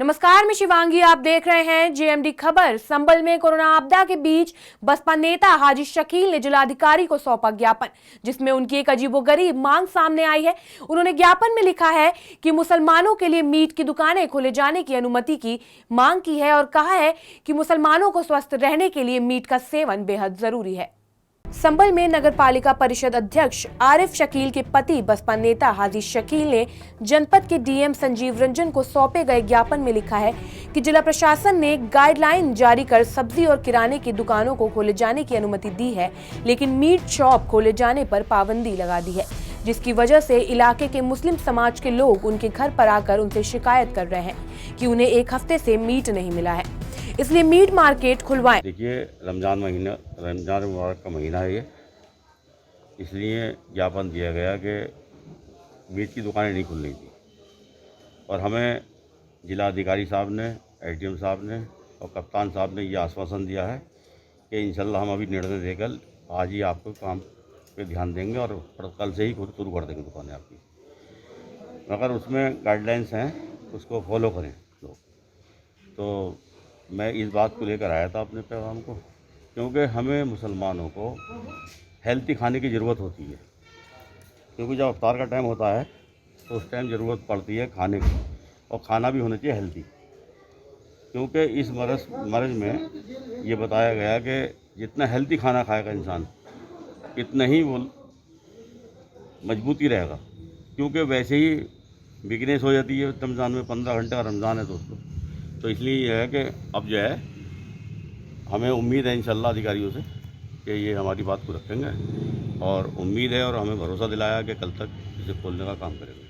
नमस्कार, मैं शिवांगी। आप देख रहे हैं जेएमडी खबर। संभल में कोरोना आपदा के बीच बसपा नेता हाजी शकील ने जिलाधिकारी को सौंपा ज्ञापन, जिसमें उनकी एक अजीबोगरीब मांग सामने आई है। उन्होंने ज्ञापन में लिखा है कि मुसलमानों के लिए मीट की दुकानें खोले जाने की अनुमति की मांग की है और कहा है कि मुसलमानों को स्वस्थ रहने के लिए मीट का सेवन बेहद जरूरी है। संभल में नगर पालिका परिषद अध्यक्ष आरिफ शकील के पति बसपा नेता हाजी शकील ने जनपद के डीएम संजीव रंजन को सौंपे गए ज्ञापन में लिखा है कि जिला प्रशासन ने गाइडलाइन जारी कर सब्जी और किराने की दुकानों को खोले जाने की अनुमति दी है, लेकिन मीट शॉप खोले जाने पर पाबंदी लगा दी है, जिसकी वजह से इलाके के मुस्लिम समाज के लोग उनके घर पर आकर उनसे शिकायत कर रहे हैं कि उन्हें एक हफ्ते से मीट नहीं मिला है, इसलिए मीट मार्केट खुलवाएं। देखिए, रमजान मुबारक का महीना है ये, इसलिए ज्ञापन दिया गया कि मीट की दुकानें नहीं खुलनी थी और हमें जिला अधिकारी साहब ने, एसडीएम साहब ने और कप्तान साहब ने ये आश्वासन दिया है कि इंशाल्लाह हम अभी निर्णय देकर आज ही आपको काम पे ध्यान देंगे और कल से ही शुरू कर देंगे दुकानें आपकी, मगर उसमें गाइडलाइंस हैं, उसको फॉलो करें लोग। तो मैं इस बात को लेकर आया था अपने पैगाम को, क्योंकि हमें मुसलमानों को हेल्थी खाने की ज़रूरत होती है, क्योंकि जब इफ्तार का टाइम होता है तो उस टाइम ज़रूरत पड़ती है खाने की, और खाना भी होना चाहिए हेल्थी, क्योंकि इस मरज़ में ये बताया गया कि जितना हेल्थी खाना खाएगा इंसान इतना ही वो मजबूती रहेगा, क्योंकि वैसे ही वीकनेस हो जाती है रमज़ान में। 15 घंटे का रमज़ान है दोस्तों, तो इसलिए यह है कि अब जो है हमें उम्मीद है इंशाल्लाह अधिकारियों से कि ये हमारी बात को रखेंगे, और उम्मीद है और हमें भरोसा दिलाया कि कल तक इसे खोलने का काम करेंगे।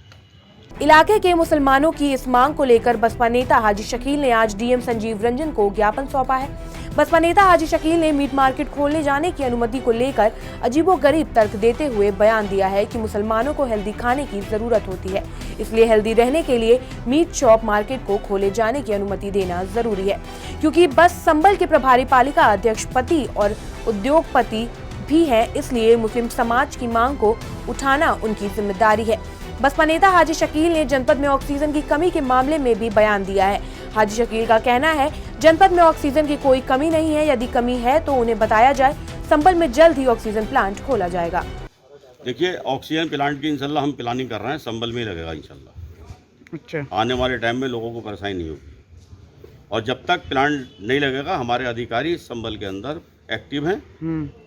इलाके के मुसलमानों की इस मांग को लेकर बसपा नेता हाजी शकील ने आज डीएम संजीव रंजन को ज्ञापन सौंपा है। बसपा नेता हाजी शकील ने मीट मार्केट खोलने जाने की अनुमति को लेकर अजीबोगरीब तर्क देते हुए बयान दिया है कि मुसलमानों को हेल्दी खाने की जरूरत होती है, इसलिए हेल्दी रहने के लिए मीट शॉप मार्केट को खोले जाने की अनुमति देना जरूरी है, क्योंकि बस संभल के प्रभारी पालिका अध्यक्ष पति और उद्योगपति भी है, इसलिए मुस्लिम समाज की मांग को उठाना उनकी जिम्मेदारी है। बसपा नेता हाजी शकील ने जनपद में ऑक्सीजन की कमी के मामले में भी बयान दिया है। हाजी शकील का कहना है, जनपद में ऑक्सीजन की कोई कमी नहीं है, यदि कमी है तो उन्हें बताया जाए। संभल में जल्द ही ऑक्सीजन प्लांट खोला जाएगा। देखिए, ऑक्सीजन प्लांट की इंशाल्लाह हम प्लानिंग कर रहे हैं, संभल में ही लगेगा इंशाल्लाह। अच्छा, आने वाले टाइम में लोगों को परेशानी नहीं होगी, और जब तक प्लांट नहीं लगेगा हमारे अधिकारी संभल के अंदर एक्टिव हैं,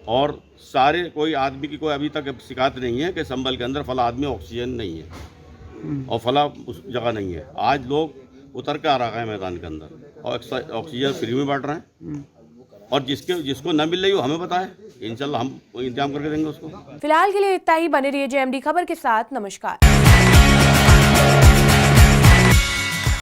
और सारे कोई आदमी की कोई अभी तक शिकायत नहीं है कि संभल के अंदर फला आदमी ऑक्सीजन नहीं है और फला उस जगह नहीं है। आज लोग उतर के आ रहा है मैदान के अंदर और ऑक्सीजन फ्री में बांट रहे हैं, और जिसको न मिल रही हो हमें बताए, इंशाल्लाह हम इंतजाम करके देंगे उसको। फिलहाल के लिए इतना ही। बने रहिए जेएमडी खबर के साथ। नमस्कार।